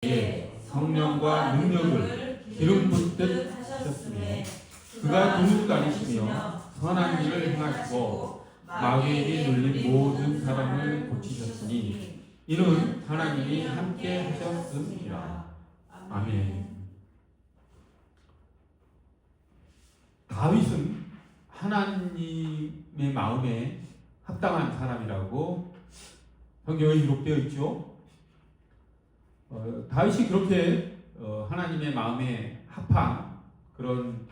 그에게 성령과 능력을 기름 붓듯 하셨으며 그가 도둑 다니시며 선한 일을 행하시고 마귀에게 눌린 모든 사람을 고치셨으니 이는 하나님이 함께 하셨음이라. 아멘. 다윗은 하나님의 마음에 합당한 사람이라고 성경에 기록되어 있죠. 다윗이 그렇게 하나님의 마음에 합한 그런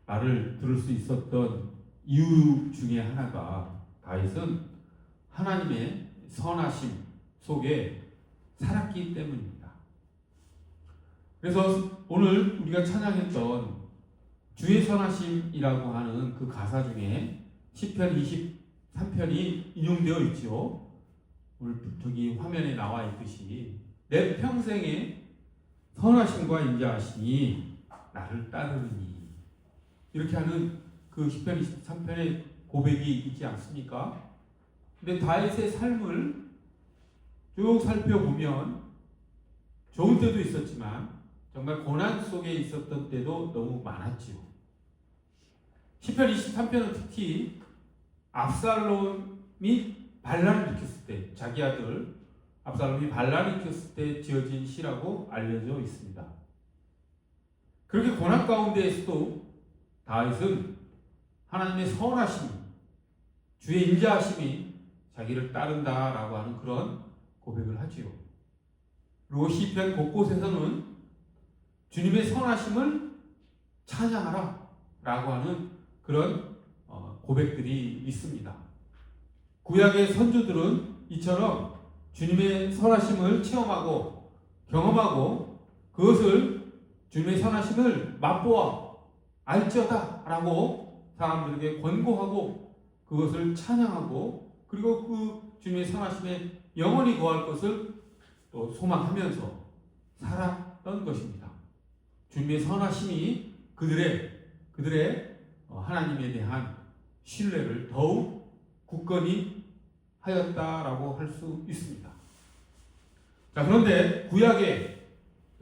말을 들을 수 있었던 이유 중에 하나가 다윗은 하나님의 선하심 속에 살았기 때문입니다. 그래서 오늘 우리가 찬양했던 주의 선하심이라고 하는 그 가사 중에 시편 23편이 인용되어 있죠. 오늘 저기 화면에 나와 있듯이 내 평생에 선하심과 인자하심이 나를 따르니, 이렇게 하는 그 시편 23편의 고백이 있지 않습니까? 근데 다윗의 삶을 쭉 살펴보면 좋은 때도 있었지만 정말 고난 속에 있었던 때도 너무 많았지요. 시편 23편은 특히 압살롬이 반란을 일으켰을 때, 자기 아들 압살롬이 반란을 일으켰을 때 지어진 시라고 알려져 있습니다. 그렇게 고난 가운데에서도 다윗은 하나님의 선하심, 주의 인자하심이 자기를 따른다라고 하는 그런 고백을 하지요. 그리고 시편 곳곳에서는 주님의 선하심을 찬양하라 라고 하는 그런 고백들이 있습니다. 구약의 선조들은 이처럼 주님의 선하심을 체험하고 경험하고 그것을 주님의 선하심을 맛보아 알지어다 라고 사람들에게 권고하고 그것을 찬양하고 그리고 그 주님의 선하심에 영원히 거할 것을 또 소망하면서 살았던 것입니다. 주님의 선하심이 그들의 하나님에 대한 신뢰를 더욱 굳건히 하였다라고 할 수 있습니다. 자, 그런데 구약의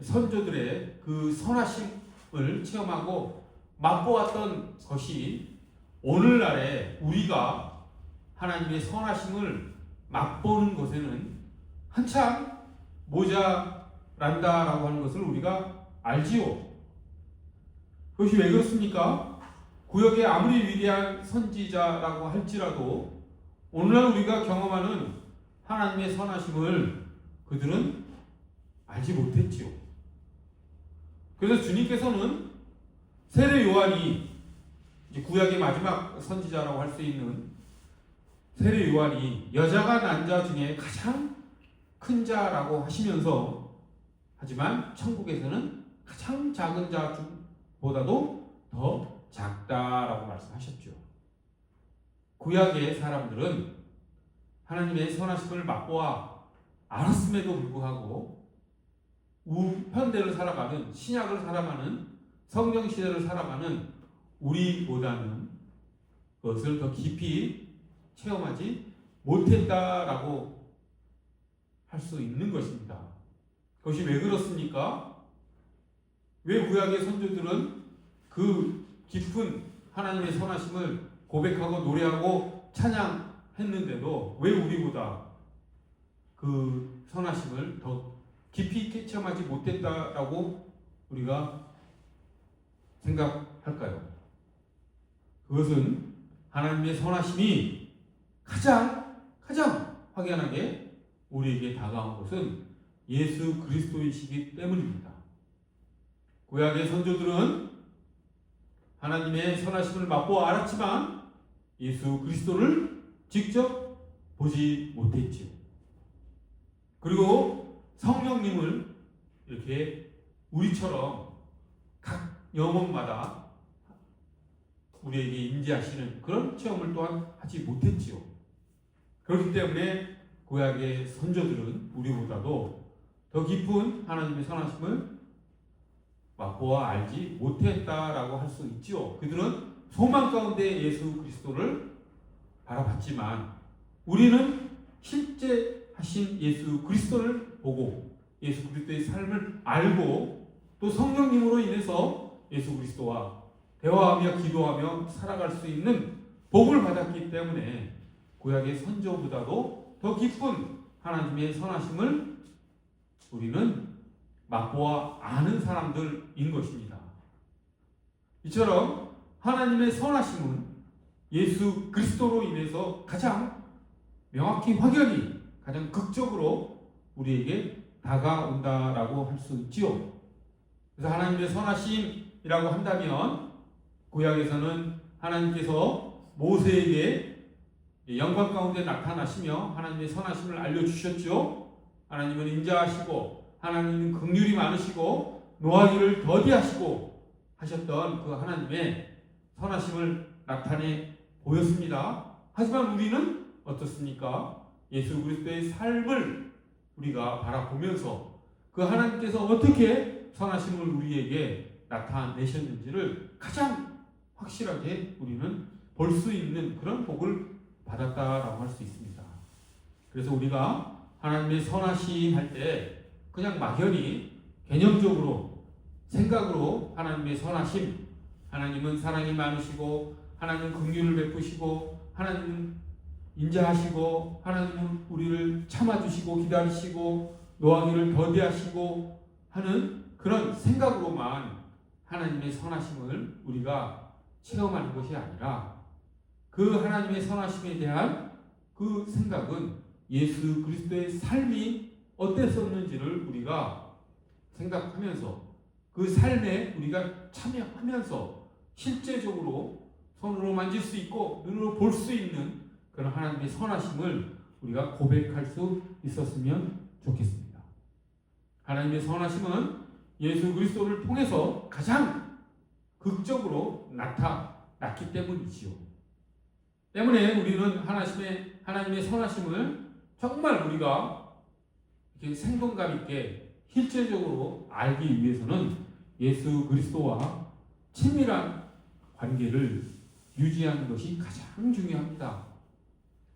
선조들의 그 선하심을 체험하고 맛보았던 것이 오늘날에 우리가 하나님의 선하심을 맛보는 것에는 한참 모자란다라고 하는 것을 우리가 알지요. 그것이 왜 그렇습니까? 구약의 아무리 위대한 선지자라고 할지라도 오늘날 우리가 경험하는 하나님의 선하심을 그들은 알지 못했지요. 그래서 주님께서는 세례 요한이, 이제 구약의 마지막 선지자라고 할 수 있는 세례 요한이 여자가 난 자 중에 가장 큰 자라고 하시면서, 하지만 천국에서는 가장 작은 자보다도 더 작다라고 말씀하셨죠. 구약의 사람들은 하나님의 선하심을 맛보아 알았음에도 불구하고 우편대를 살아가는, 신약을 살아가는, 성령 시대를 살아가는 우리보다는 그것을 더 깊이 체험하지 못했다라고 할 수 있는 것입니다. 그것이 왜 그렇습니까? 왜 구약의 선조들은 그 깊은 하나님의 선하심을 고백하고 노래하고 찬양했는데도 왜 우리보다 그 선하심을 더 깊이 체험하지 못했다라고 우리가 생각할까요? 그것은 하나님의 선하심이 가장 확연하게 우리에게 다가온 것은 예수 그리스도이시기 때문입니다. 구약의 선조들은 하나님의 선하심을 맛보아 알았지만 예수 그리스도를 직접 보지 못했지요. 그리고 성령님을 이렇게 우리처럼 각 영혼마다 우리에게 임재하시는 그런 체험을 또한 하지 못했지요. 그렇기 때문에 구약의 선조들은 우리보다도 더 깊은 하나님의 선하심을 맛보아 알지 못했다라고 할 수 있지요. 그들은 소망 가운데 예수 그리스도를 바라봤지만 우리는 실제 하신 예수 그리스도를 보고 예수 그리스도의 삶을 알고 또 성령님으로 인해서 예수 그리스도와 대화하며 기도하며 살아갈 수 있는 복을 받았기 때문에 구약의 선조보다도 더 깊은 하나님의 선하심을 우리는 맛보아 아는 사람들인 것입니다. 이처럼 하나님의 선하심은 예수 그리스도로 인해서 가장 명확히 확연히 가장 극적으로 우리에게 다가온다라고 할 수 있지요. 그래서 하나님의 선하심이라고 한다면 구약에서는 하나님께서 모세에게 영광 가운데 나타나시며 하나님의 선하심을 알려주셨죠. 하나님은 인자하시고 하나님은 긍휼이 많으시고 노하기를 더디하시고 하셨던 그 하나님의 선하심을 나타내 보였습니다. 하지만 우리는 어떻습니까? 예수 그리스도의 삶을 우리가 바라보면서 그 하나님께서 어떻게 선하심을 우리에게 나타내셨는지를 가장 확실하게 우리는 볼 수 있는 그런 복을 받았다라고 할 수 있습니다. 그래서 우리가 하나님의 선하심 할 때 그냥 막연히 개념적으로 생각으로 하나님의 선하심, 하나님은 사랑이 많으시고 하나님은 긍휼을 베푸시고 하나님은 인자하시고 하나님은 우리를 참아주시고 기다리시고 노하기를 더디하시고 하는 그런 생각으로만 하나님의 선하심을 우리가 체험하는 것이 아니라 그 하나님의 선하심에 대한 그 생각은 예수 그리스도의 삶이 어땠었는지를 우리가 생각하면서 그 삶에 우리가 참여하면서 실제적으로 손으로 만질 수 있고 눈으로 볼 수 있는 그런 하나님의 선하심을 우리가 고백할 수 있었으면 좋겠습니다. 하나님의 선하심은 예수 그리스도를 통해서 가장 극적으로 나타났기 때문이지요. 때문에 우리는 하나님의 선하심을 정말 우리가 이렇게 생동감 있게 실제적으로 알기 위해서는 예수 그리스도와 친밀한 관계를 유지하는 것이 가장 중요합니다.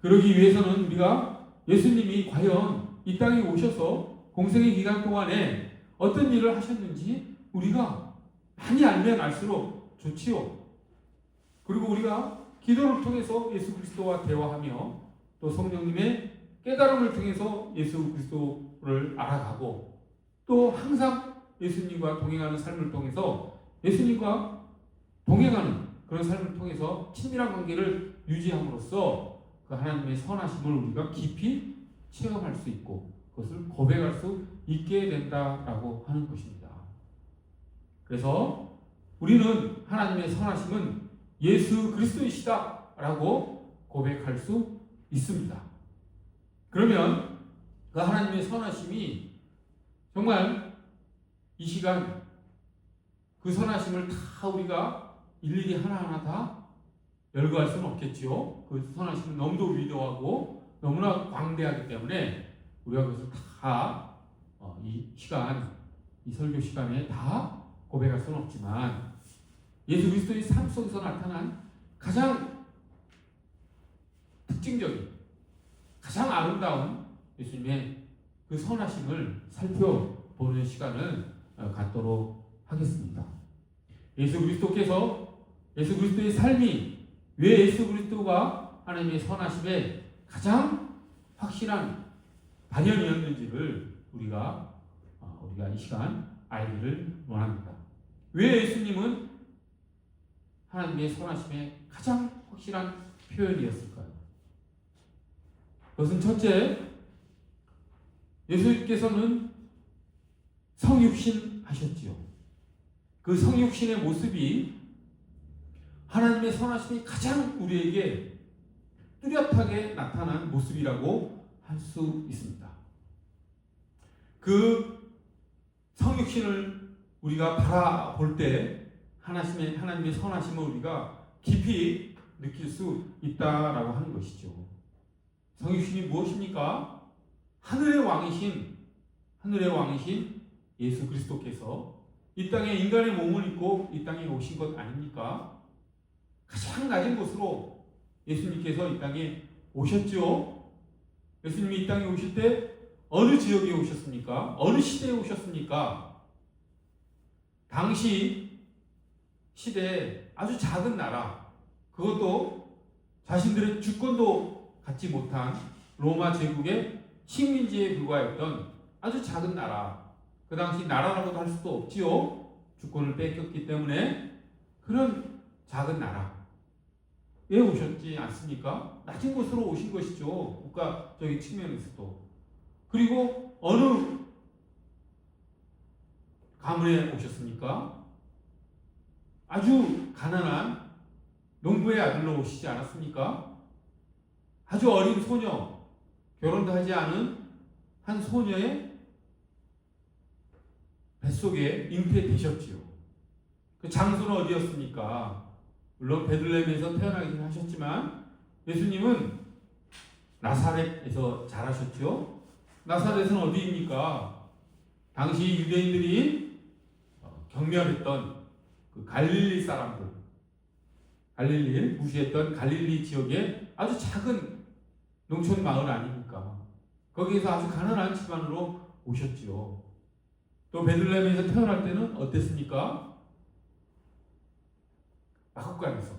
그러기 위해서는 우리가 예수님이 과연 이 땅에 오셔서 공생의 기간 동안에 어떤 일을 하셨는지 우리가 많이 알면 알수록 좋지요. 그리고 우리가 기도를 통해서 예수 그리스도와 대화하며 또 성령님의 깨달음을 통해서 예수 그리스도를 알아가고 또 항상 예수님과 동행하는 삶을 통해서 예수님과 동행하는 그런 삶을 통해서 친밀한 관계를 유지함으로써 그 하나님의 선하심을 우리가 깊이 체험할 수 있고 그것을 고백할 수 있게 된다라고 하는 것입니다. 그래서 우리는 하나님의 선하심은 예수 그리스도이시다라고 고백할 수 있습니다. 그러면 그 하나님의 선하심이 정말 이 시간 그 선하심을 다 우리가 일일이 하나하나 다 열거할 수는 없겠지요. 그 선하심은 너무도 위대하고 너무나 광대하기 때문에 우리가 그것을 다 이 시간, 이 설교 시간에 다 고백할 수는 없지만 예수 그리스도의 삶 속에서 나타난 가장 특징적인, 가장 아름다운 예수님의 그 선하심을 살펴보는 시간을 갖도록 하겠습니다. 예수 그리스도의 삶이 왜 예수 그리스도가 하나님의 선하심의 가장 확실한 반영이었는지를 우리가 이 시간 알기를 원합니다. 왜 예수님은 하나님의 선하심의 가장 확실한 표현이었을까요? 그것은 첫째, 예수님께서는 성육신 하셨지요. 그 성육신의 모습이 하나님의 선하심이 가장 우리에게 뚜렷하게 나타난 모습이라고 할 수 있습니다. 그 성육신을 우리가 바라볼 때 하나님의 선하심을 우리가 깊이 느낄 수 있다라고 하는 것이죠. 성육신이 무엇입니까? 하늘의 왕이신 예수 그리스도께서 이 땅에 인간의 몸을 입고 이 땅에 오신 것 아닙니까? 가장 낮은 곳으로 예수님께서 이 땅에 오셨죠. 예수님이 이 땅에 오실 때 어느 지역에 오셨습니까? 어느 시대에 오셨습니까? 당시 시대에 아주 작은 나라, 그것도 자신들의 주권도 갖지 못한 로마 제국의 식민지에 불과했던 아주 작은 나라, 그 당시 나라라고도 할 수도 없지요. 주권을 뺏겼기 때문에. 그런 작은 나라에 오셨지 않습니까? 낮은 곳으로 오신 것이죠. 국가적인 측면에서도. 그리고 어느 가문에 오셨습니까? 아주 가난한 농부의 아들로 오시지 않았습니까? 아주 어린 소녀, 결혼도 하지 않은 한 소녀의 뱃속에 잉태되셨지요. 그 장소는 어디였습니까? 물론 베들레헴에서 태어나긴 하셨지만 예수님은 나사렛에서 자라셨죠. 나사렛은 어디입니까? 당시 유대인들이 경멸했던 그 갈릴리 사람들, 갈릴리를 무시했던 갈릴리 지역의 아주 작은 농촌 마을 아닙니까? 거기에서 아주 가난한 집안으로 오셨지요. 또 베들레헴에서 태어날 때는 어땠습니까? 마국간에서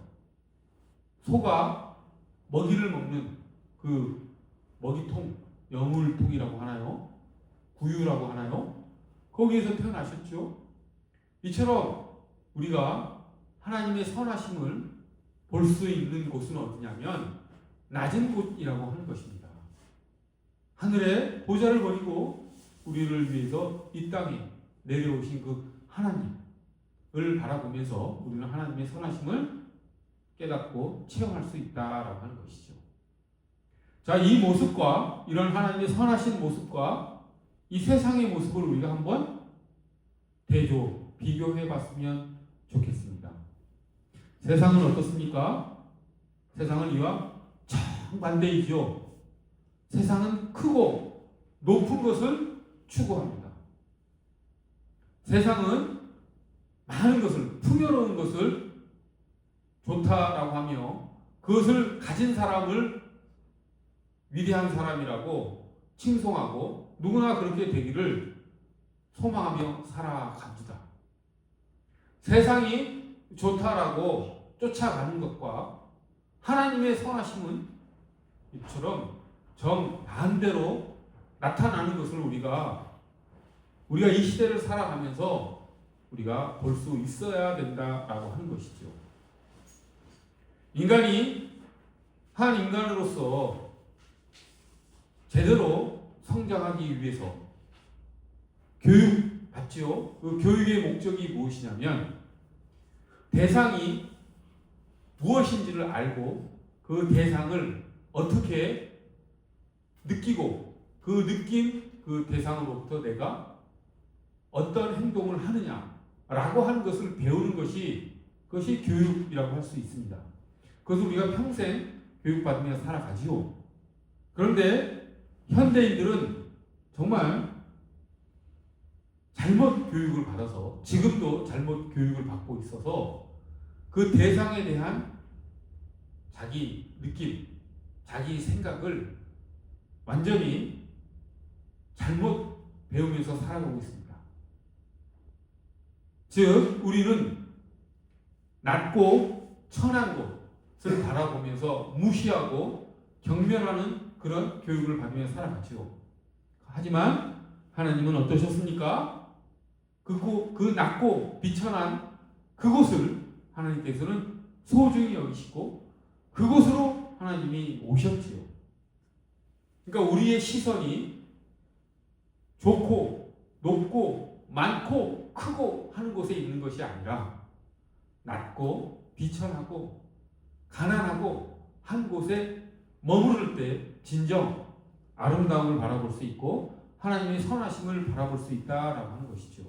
소가 먹이를 먹는 그 먹이통, 여물통이라고 하나요? 구유라고 하나요? 거기에서 태어나셨죠. 이처럼 우리가 하나님의 선하심을 볼 수 있는 곳은 어디냐면 낮은 곳이라고 하는 것입니다. 하늘에 보좌를 버리고 우리를 위해서 이 땅에 내려오신 그 하나님을 바라보면서 우리는 하나님의 선하심을 깨닫고 체험할 수 있다라고 하는 것이죠. 자, 이 모습과 이런 하나님의 선하신 모습과 이 세상의 모습을 우리가 한번 비교해 봤으면 좋겠습니다. 세상은 어떻습니까? 세상은 이와 정반대이죠. 세상은 크고 높은 것을 추구합니다. 세상은 많은 것을, 풍요로운 것을 좋다라고 하며 그것을 가진 사람을 위대한 사람이라고 칭송하고 누구나 그렇게 되기를 소망하며 살아갑니다. 세상이 좋다라고 쫓아가는 것과 하나님의 선하심은 이처럼 정반대로 나타나는 것을 우리가 이 시대를 살아가면서 우리가 볼 수 있어야 된다라고 하는 것이죠. 인간이 한 인간으로서 제대로 성장하기 위해서 교육받지요. 그 교육의 목적이 무엇이냐면 대상이 무엇인지를 알고 그 대상을 어떻게 느끼고 그 느낀 그 대상으로부터 내가 어떤 행동을 하느냐라고 하는 것을 배우는 것이 그것이 교육이라고 할 수 있습니다. 그것을 우리가 평생 교육받으며 살아가지요. 그런데 현대인들은 정말 잘못 교육을 받아서 지금도 잘못 교육을 받고 있어서 그 대상에 대한 자기 느낌, 자기 생각을 완전히 잘못 배우면서 살아가고 있습니다. 즉 우리는 낮고 천한 곳을 바라보면서 무시하고 경멸하는 그런 교육을 받으며 살아가죠. 하지만 하나님은 어떠셨습니까? 그 낮고 비천한 그곳을 하나님께서는 소중히 여기시고 그곳으로 하나님이 오셨지요. 그러니까 우리의 시선이 좋고 높고 많고 크고 하는 곳에 있는 것이 아니라 낮고 비천하고 가난하고 한 곳에 머무를 때 진정 아름다움을 바라볼 수 있고 하나님의 선하심을 바라볼 수 있다라고 하는 것이죠.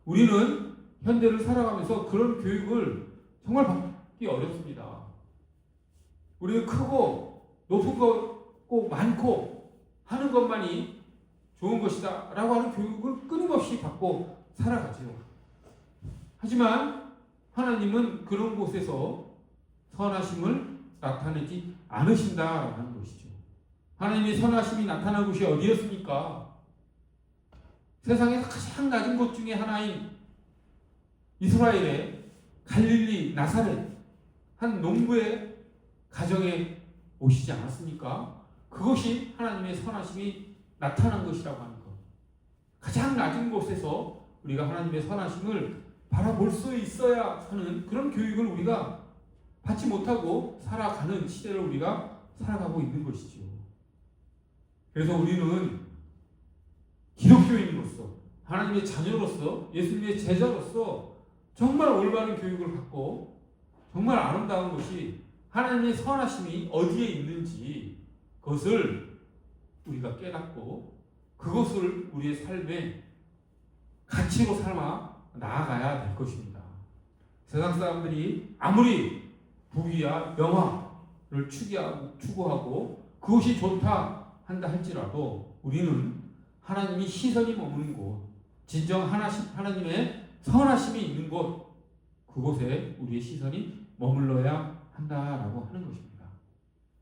우리는 현대를 살아가면서 그런 교육을 정말 받기 어렵습니다. 우리는 크고 높은 거고 많고 하는 것만이 좋은 것이다 라고 하는 교육을 끊임없이 받고 살아가죠. 하지만 하나님은 그런 곳에서 선하심을 나타내지 않으신다라고 하는 것이죠. 하나님의 선하심이 나타난 곳이 어디였습니까? 세상에서 가장 낮은 곳 중에 하나인 이스라엘의 갈릴리 나사렛 한 농부의 가정에 오시지 않았습니까? 그것이 하나님의 선하심이 나타난 것이라고 하는 것. 가장 낮은 곳에서 우리가 하나님의 선하심을 바라볼 수 있어야 하는 그런 교육을 우리가 받지 못하고 살아가는 시대를 우리가 살아가고 있는 것이죠. 그래서 우리는 기독교인으로서, 하나님의 자녀로서, 예수님의 제자로서 정말 올바른 교육을 받고 정말 아름다운 것이 하나님의 선하심이 어디에 있는지 그것을 우리가 깨닫고 그것을 우리의 삶의 가치로 삼아 나아가야 될 것입니다. 세상 사람들이 아무리 부귀와 명화를 추구하고 그것이 좋다 한다 할지라도 우리는 하나님이 시선이 머무는 곳, 진정 하나님의 선하심이 있는 곳, 그곳에 우리의 시선이 머물러야 한다라고 하는 것입니다.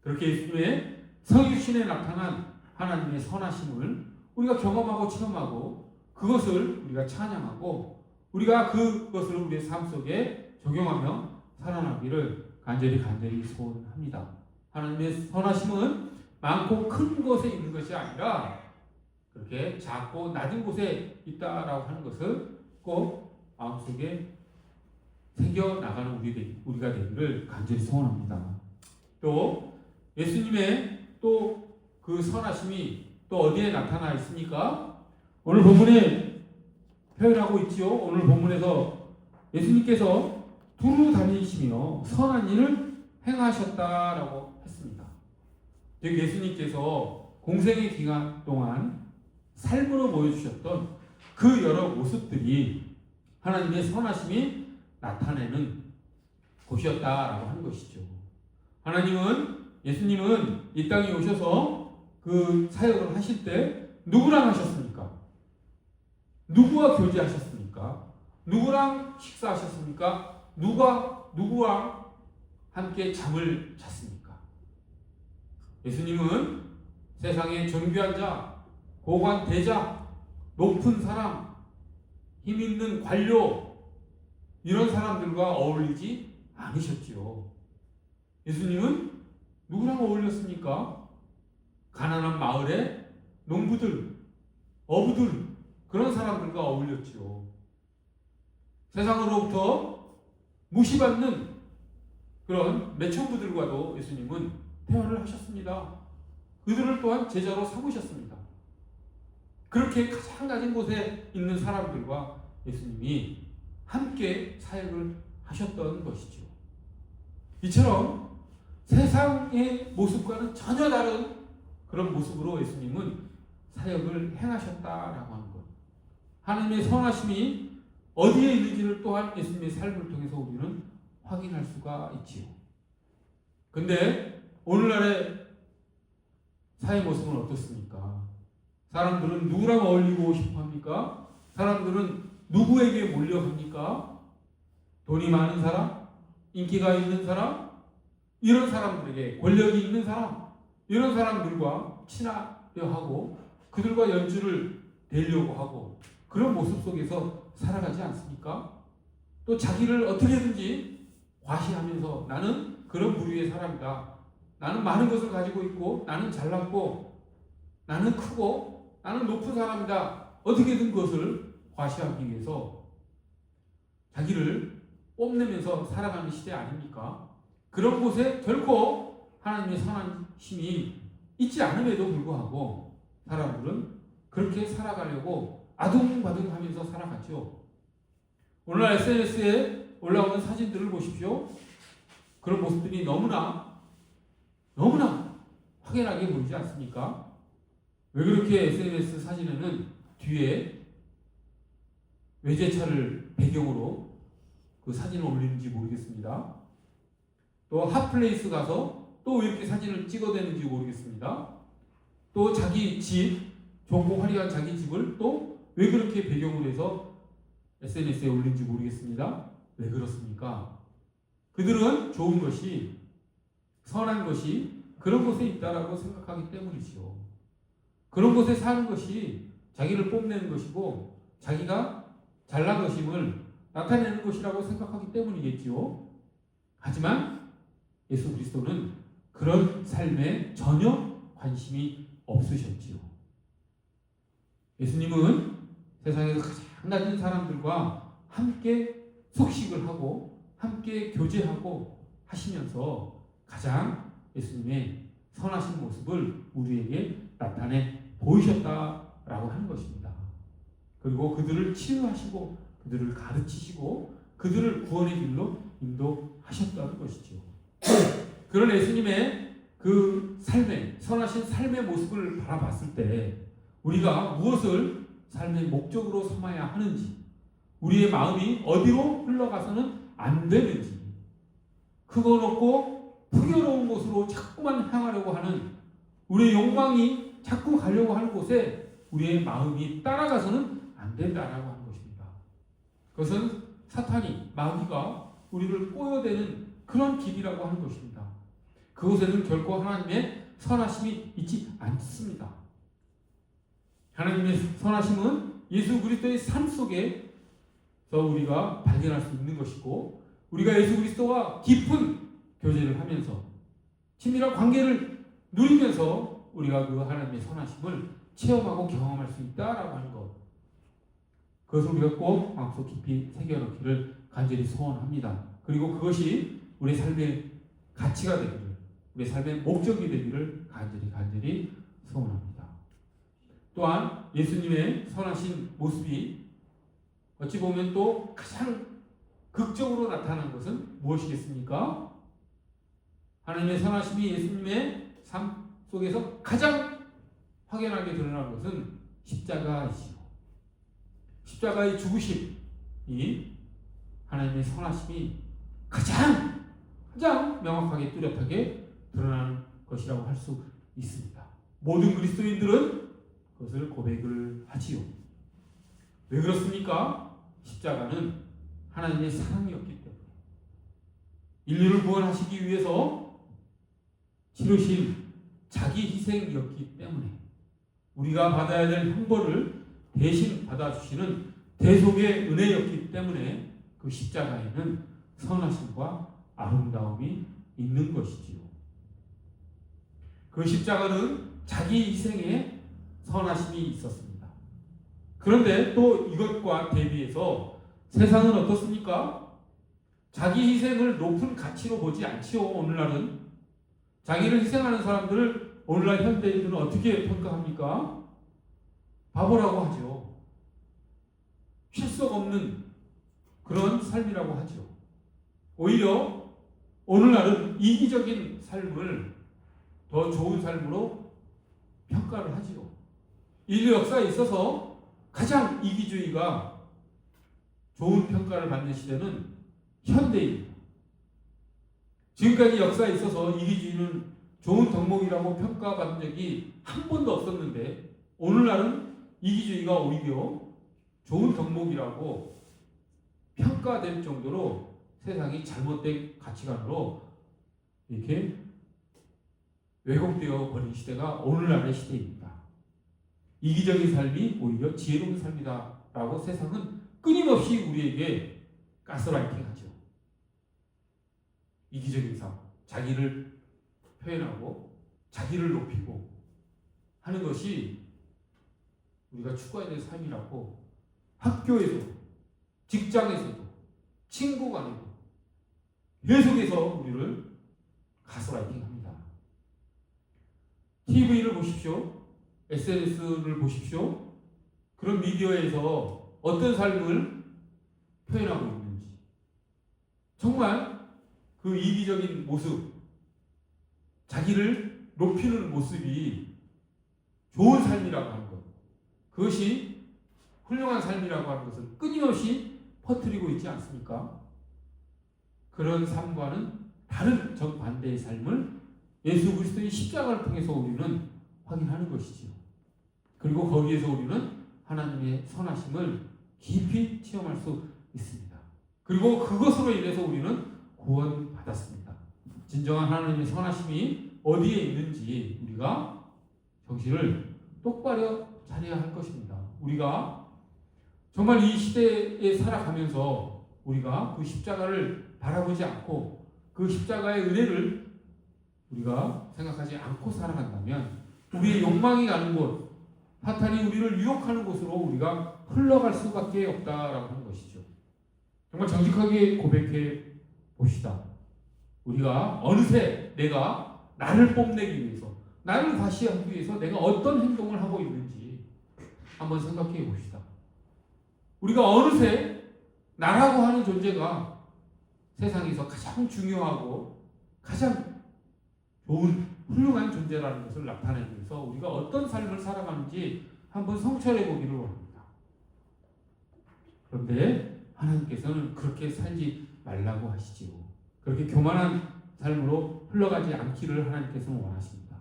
그렇게 예수님의 성육신에 나타난 하나님의 선하심을 우리가 경험하고 체험하고 그것을 우리가 찬양하고 우리가 그것을 우리의 삶 속에 적용하며 살아나기를 간절히 소원합니다. 하나님의 선하심은 많고 큰 곳에 있는 것이 아니라 그렇게 작고 낮은 곳에 있다라고 하는 것을 꼭 마음속에 새겨나가는 우리가 되기를 간절히 소원합니다. 또 예수님의 또 그 선하심이 또 어디에 나타나 있습니까? 오늘 본문에 표현하고 있지요. 오늘 본문에서 예수님께서 두루 다니시며 선한 일을 행하셨다라고 했습니다. 즉 예수님께서 공생의 기간 동안 삶으로 보여주셨던 그 여러 모습들이 하나님의 선하심이 나타내는 곳이었다라고 하는 것이죠. 예수님은 이 땅에 오셔서 그 사역을 하실 때 누구랑 하셨습니까? 누구와 교제하셨습니까? 누구랑 식사하셨습니까? 누구와 함께 잠을 잤습니까? 예수님은 세상의 존귀한 자, 고관 대자, 높은 사람, 힘 있는 관료 이런 사람들과 어울리지 않으셨지요. 예수님은 누구랑 어울렸습니까? 가난한 마을의 농부들, 어부들 그런 사람들과 어울렸지요. 세상으로부터 무시받는 그런 매천부들과도 예수님은 대화를 하셨습니다. 그들을 또한 제자로 삼으셨습니다. 그렇게 가장 낮은 곳에 있는 사람들과 예수님이 함께 사역을 하셨던 것이죠. 이처럼 세상의 모습과는 전혀 다른 그런 모습으로 예수님은 사역을 행하셨다라고 하는 것. 하나님의 선하심이 어디에 있는지를 또한 예수님의 삶을 통해서 우리는 확인할 수가 있지요. 근데 오늘날의 사회 모습은 어떻습니까? 사람들은 누구랑 어울리고 싶어 합니까? 사람들은 누구에게 몰려갑니까? 돈이 많은 사람? 인기가 있는 사람? 이런 사람들에게 권력이 있는 사람? 이런 사람들과 친하려 하고 그들과 연주를 되려고 하고 그런 모습 속에서 살아가지 않습니까? 또 자기를 어떻게든지 과시하면서 나는 그런 부류의 사람이다. 나는 많은 것을 가지고 있고 나는 잘났고 나는 크고 나는 높은 사람이다. 어떻게든 그것을 과시하기 위해서 자기를 뽐내면서 살아가는 시대 아닙니까? 그런 곳에 결코 하나님의 선하심이 있지 않음에도 불구하고 사람들은 그렇게 살아가려고 아둥바둥하면서 살아가죠. 오늘날 SNS에 올라오는 사진들을 보십시오. 그런 모습들이 너무나 확연하게 보이지 않습니까? 왜 그렇게 SNS 사진에는 뒤에 외제차를 배경으로 그 사진을 올리는지 모르겠습니다. 또 핫플레이스 가서 또 왜 이렇게 사진을 찍어대는지 모르겠습니다. 또 자기 집, 좋고 화려한 자기 집을 또 왜 그렇게 배경으로 해서 SNS에 올린지 모르겠습니다. 왜 그렇습니까? 그들은 좋은 것이, 선한 것이 그런 곳에 있다라고 생각하기 때문이죠. 그런 곳에 사는 것이 자기를 뽐내는 것이고 자기가 잘난 것임을 나타내는 것이라고 생각하기 때문이겠지요. 하지만 예수 그리스도는 그런 삶에 전혀 관심이 없으셨지요. 예수님은 세상에서 가장 낮은 사람들과 함께 숙식을 하고 함께 교제하고 하시면서 가장 예수님의 선하신 모습을 우리에게 나타내 보이셨다라고 하는 것입니다. 그리고 그들을 치유하시고 그들을 가르치시고 그들을 구원의 길로 인도하셨다는 것이죠. 그런 예수님의 그 삶의 선하신 삶의 모습을 바라봤을 때 우리가 무엇을 삶의 목적으로 삼아야 하는지, 우리의 마음이 어디로 흘러가서는 안 되는지, 크고 높고 풍요로운 곳으로 자꾸만 향하려고 하는 우리의 욕망이 자꾸 가려고 하는 곳에 우리의 마음이 따라가서는 안 된다라고 하는 것입니다. 그것은 사탄이, 마귀가 우리를 꼬여대는 그런 길이라고 하는 것입니다. 그곳에는 결코 하나님의 선하심이 있지 않습니다. 하나님의 선하심은 예수 그리스도의 삶 속에서 우리가 발견할 수 있는 것이고, 우리가 예수 그리스도와 깊은 교제를 하면서 친밀한 관계를 누리면서 우리가 그 하나님의 선하심을 체험하고 경험할 수 있다라고 하는 것, 그것을 우리가 꼭 마음속 깊이 새겨넣기를 간절히 소원합니다. 그리고 그것이 우리 삶의 가치가 되기를, 우리 삶의 목적이 되기를 간절히 소원합니다. 또한 예수님의 선하신 모습이 어찌 보면 또 가장 극적으로 나타난 것은 무엇이겠습니까? 하나님의 선하심이 예수님의 삶 속에서 가장 확연하게 드러난 것은 십자가이시오. 십자가의 죽으심이 하나님의 선하심이 가장 명확하게 뚜렷하게 드러나는 것이라고 할 수 있습니다. 모든 그리스도인들은 그것을 고백을 하지요. 왜 그렇습니까? 십자가는 하나님의 사랑이었기 때문에, 인류를 구원하시기 위해서 치르신 자기 희생이었기 때문에, 우리가 받아야 될 형벌을 대신 받아주시는 대속의 은혜였기 때문에 그 십자가에는 선하심과 아름다움이 있는 것이지요. 그 십자가는 자기 희생에 선하심이 있었습니다. 그런데 또 이것과 대비해서 세상은 어떻습니까? 자기 희생을 높은 가치로 보지 않지요. 오늘날은 자기를 희생하는 사람들을 오늘날 현대인들은 어떻게 평가합니까? 바보라고 하죠. 실속 없는 그런 삶이라고 하죠. 오히려 오늘날은 이기적인 삶을 더 좋은 삶으로 평가를 하지요. 인류 역사에 있어서 가장 이기주의가 좋은 평가를 받는 시대는 현대입니다. 지금까지 역사에 있어서 이기주의는 좋은 덕목이라고 평가받은 적이 한 번도 없었는데, 오늘날은 이기주의가 오히려 좋은 덕목이라고 평가될 정도로 세상이 잘못된 가치관으로 이렇게 왜곡되어 버린 시대가 오늘날의 시대입니다. 이기적인 삶이 오히려 지혜로운 삶이다 라고 세상은 끊임없이 우리에게 가스라이팅하죠. 이기적인 삶, 자기를 표현하고 자기를 높이고 하는 것이 우리가 추구해야 될 삶이라고 학교에서도, 직장에서도, 친구 간에도 계속해서 우리를 가스라이팅합니다. TV를 보십시오. SNS를 보십시오. 그런 미디어에서 어떤 삶을 표현하고 있는지, 정말 그 이기적인 모습, 자기를 높이는 모습이 좋은 삶이라고 하는 것, 그것이 훌륭한 삶이라고 하는 것을 끊임없이 퍼뜨리고 있지 않습니까? 그런 삶과는 다른 정반대의 삶을 예수 그리스도의 십자가를 통해서 우리는 확인하는 것이지요. 그리고 거기에서 우리는 하나님의 선하심을 깊이 체험할 수 있습니다. 그리고 그것으로 인해서 우리는 구원받았습니다. 진정한 하나님의 선하심이 어디에 있는지 우리가 정신을 똑바로 차려야 할 것입니다. 우리가 정말 이 시대에 살아가면서 우리가 그 십자가를 바라보지 않고 그 십자가의 은혜를 우리가 생각하지 않고 살아간다면 우리의 욕망이 가는 곳, 사탄이 우리를 유혹하는 곳으로 우리가 흘러갈 수밖에 없다라고 하는 것이죠. 정말 정직하게 고백해 봅시다. 우리가 어느새 내가 나를 뽐내기 위해서, 나를 과시하기 위해서 내가 어떤 행동을 하고 있는지 한번 생각해 봅시다. 우리가 어느새 나라고 하는 존재가 세상에서 가장 중요하고 가장 좋은 훌륭한 존재라는 것을 나타내기 위해서 우리가 어떤 삶을 살아가는지 한번 성찰해 보기를 원합니다. 그런데 하나님께서는 그렇게 살지 말라고 하시지요. 그렇게 교만한 삶으로 흘러가지 않기를 하나님께서는 원하십니다.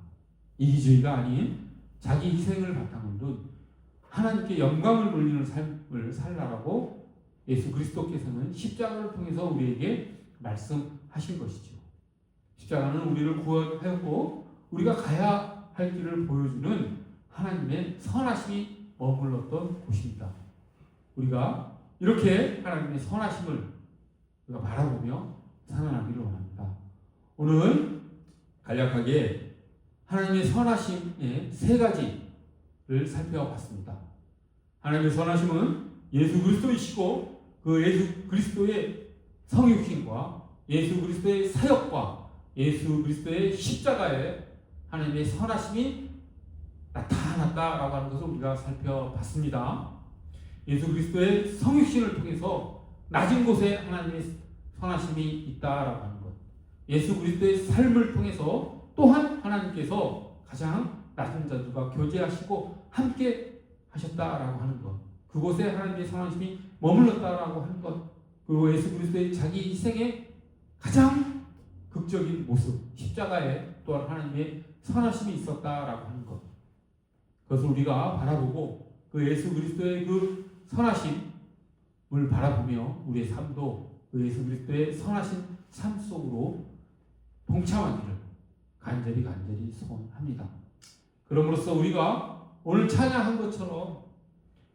이기주의가 아닌 자기 희생을 바탕으로 둔 하나님께 영광을 돌리는 삶을 살라라고 예수 그리스도께서는 십자가를 통해서 우리에게 말씀하신 것이죠. 십자가는 우리를 구원하였고 우리가 가야 할 길을 보여주는 하나님의 선하심이 머물렀던 곳입니다. 우리가 이렇게 하나님의 선하심을 우리가 바라보며 살아나기를 원합니다. 오늘 간략하게 하나님의 선하심의 세 가지를 살펴봤습니다. 하나님의 선하심은 예수 그리스도이시고 그 예수 그리스도의 성육신과 예수 그리스도의 사역과 예수 그리스도의 십자가에 하나님의 선하심이 나타났다라고 하는 것을 우리가 살펴봤습니다. 예수 그리스도의 성육신을 통해서 낮은 곳에 하나님의 선하심이 있다라고 하는 것, 예수 그리스도의 삶을 통해서 또한 하나님께서 가장 낮은 자들과 교제하시고 함께 하셨다라고 하는 것, 그곳에 하나님의 선하심이 머물렀다라고 하는 것, 그리고 예수 그리스도의 자기 희생의 가장 극적인 모습, 십자가에 또한 하나님의 선하심이 있었다라고 하는 것, 그것을 우리가 바라보고 그 예수 그리스도의 그 선하심을 바라보며 우리의 삶도 그 예수 그리스도의 선하신 삶 속으로 동참하기를 간절히 소원합니다. 그럼으로써 우리가 오늘 찬양한 것처럼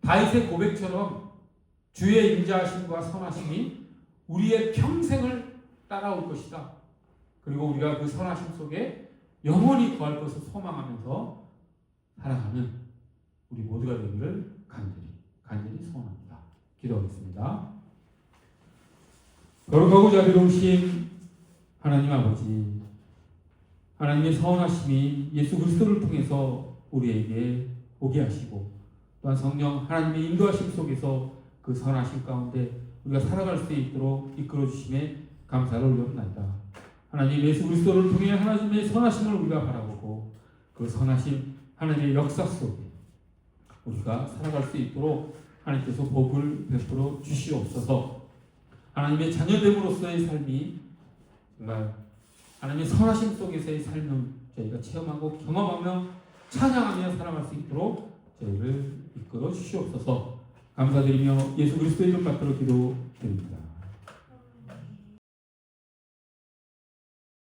다윗의 고백처럼 주의 인자하심과 선하심이 우리의 평생을 따라올 것이다. 그리고 우리가 그 선하심 속에 영원히 거할 것을 소망하면서 살아가는 우리 모두가 되기를 간절히 소원합니다. 기도하겠습니다. 거룩하고 자비로우신 하나님 아버지, 하나님의 선하심이 예수 그리스도를 통해서 우리에게 오게 하시고 또한 성령 하나님의 인도하심 속에서 그 선하심 가운데 우리가 살아갈 수 있도록 이끌어 주심에 감사를 올려옵나이다. 하나님 예수 그리스도를 통해 하나님의 선하심을 우리가 바라보고 그 선하심 하나님의 역사 속에 우리가 살아갈 수 있도록 하나님께서 복을 베풀어 주시옵소서. 하나님의 자녀됨으로서의 삶이 정말 하나님의 선하심 속에서의 삶을 저희가 체험하고 경험하며 찬양하며 살아갈 수 있도록 저희를 이끌어 주시옵소서. 감사드리며 예수 그리스도의 이름 받들어 기도드립니다.